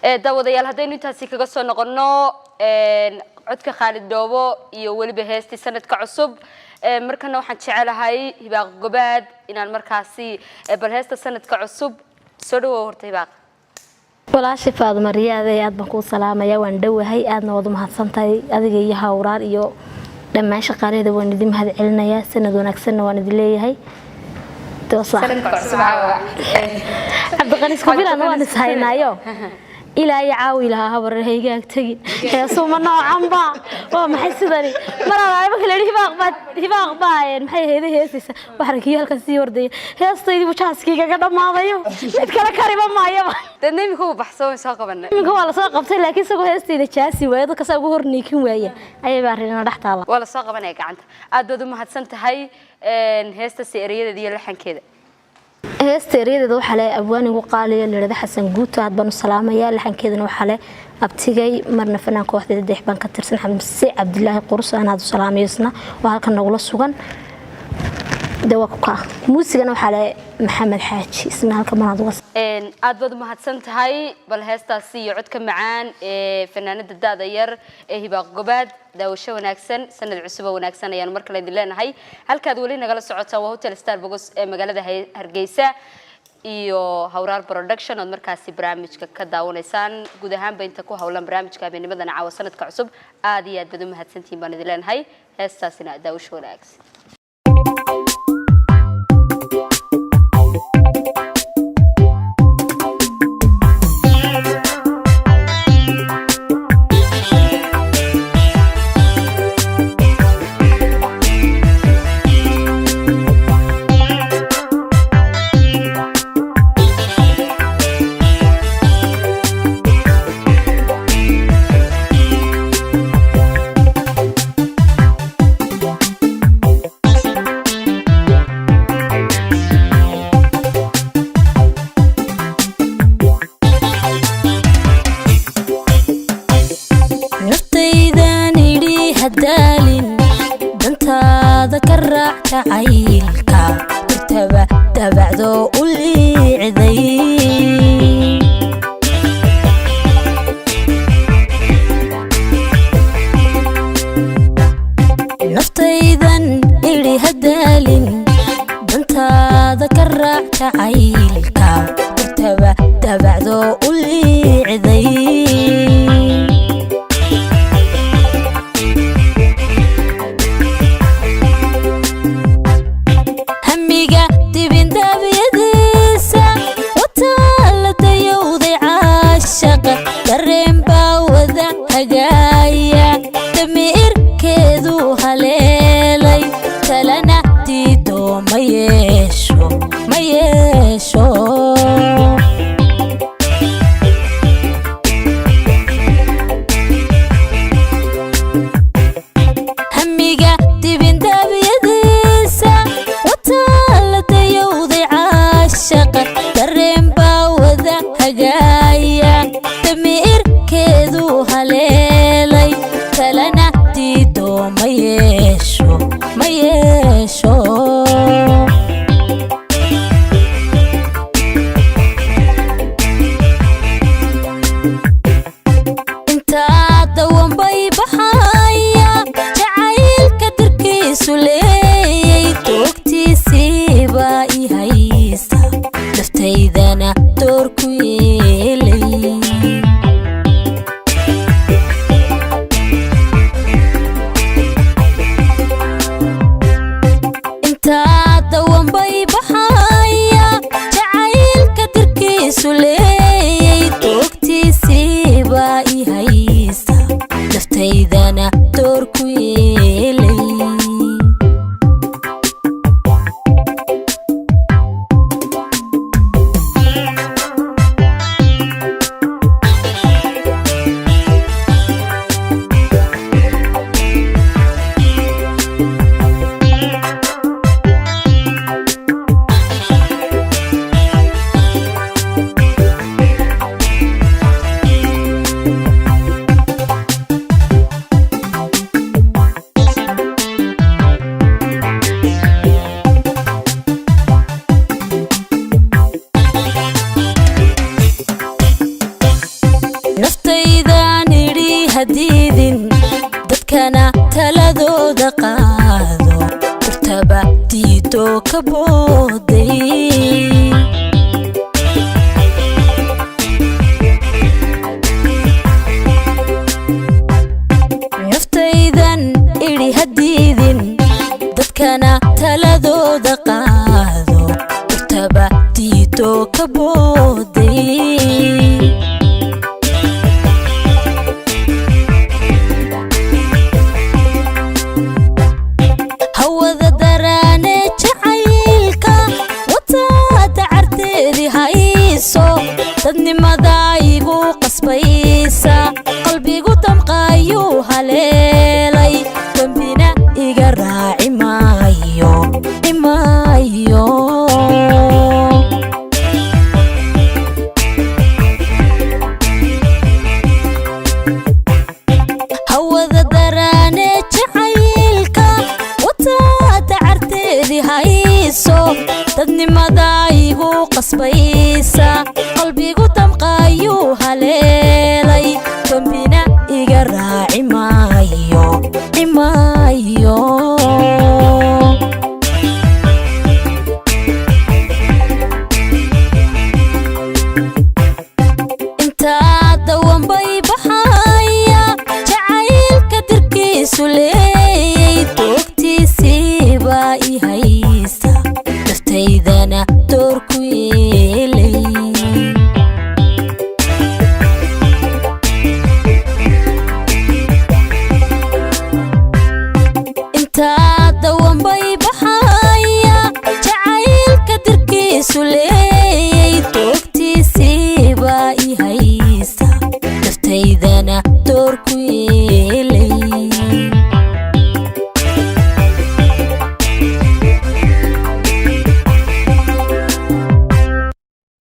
daawadayaal haddaynu intaasi kaga soo noqono codka Khalid Doobo iyo waliba heestii sanadka cusub markana waxaan jecelahay Hibaaq Gobaad inaan markaasi bal heesta sanadka cusub soo dhawo horta Hibaaq walaashi Faaduma Riyaad aad baan ku salaamaya waan dhawahay aadna wada mahadsantahay adiga iyo hawraar iyo dhammaan shaqaaleeda waan idin mahad celinayaa sanad wanaagsan waan idin leeyahay sanadka cusub Cabdiqani Iskabilaan waan ishaynaayo إلى يعاوي لها هبر هيجاك تجي يسوم النوع عمبا وما حسدني مرة أنا بقول لي هباق باين محي هذه هي سيسة بحركيها الكسيور دي هي استيدي بشاسكي كذا ما ضيو نتكلم كريمة ما يبا تنمي هو بحثوا ساقة بنا هو على ساقة بس لكن سووا هي استيدي شاسي ويا ذا كسر جهور نيكين ويا أي بارين راح طالع ولا ساقة بنا كعنت أدو ما هتسنت هاي هي السيرية دي اللي حن كده هستيريده waxa la abwaani ugu qaaliyo leeyahay Xasan Guuto aad baan u salaamaya laxankeedana waxa la abtigay marna fanaan kooxda deex baan ka tirsan Xamsi Cabdullaahi Qursaan aad u salaamayisna waa halkan nagula sugan dawaqka muusigana waxa la Maxamed Xaaji isna halkan ma aad aad baad mahadsan tahay bal heestaasi iyo codka macaan fanaanada daada yar Hibaaq Gobaad daawasho wanaagsan sanad cusub wanaagsan ayaan mar kale idin leenahay halkaad wali nagala socotaan waa Hotel Star Bogos ee magaalada Hargeysa iyo Hawraar Production oo markaasi barnaamijka ka daawanaysaan guud ahaan inta ku hawlan barnaamijka habeenimada caawa sanadka cusub aad iyo aad baad u mahadsantiin baan idin leenahay heestaasina daawasho wanaagsan عيلك تبعدو اللي عذي نفتيذن اللي هدالين بنت ذكرت عيلك تبعدو اللي عذي انت دوم باي بحايا جعيل كد taladooda qaado kurtaba diido ka booday naftaydan idhi hadiidin dadkana taladooda qaado kurtaba diido ka booday hawada daraane jacaylka wataada carteedi hayso dadnimada igu qasbaysa qalbigu damqayuu haleelay dambina iga raaci maayo hawada daraane jacaylka wataada carteedi hayso dadnimada igu qasbaysa qalbigu damqayuu haleelay dambina iga raaci maayo intaada wanbay baxaya jacaylka dirkiisu leeyay doogtiisiibaa i haysta naftaydana door ku yeelay intaada wanbay baxaya jacaylka dirkiisu leeyay doogtiisiibaa i haysta naftaydana door ku yeelay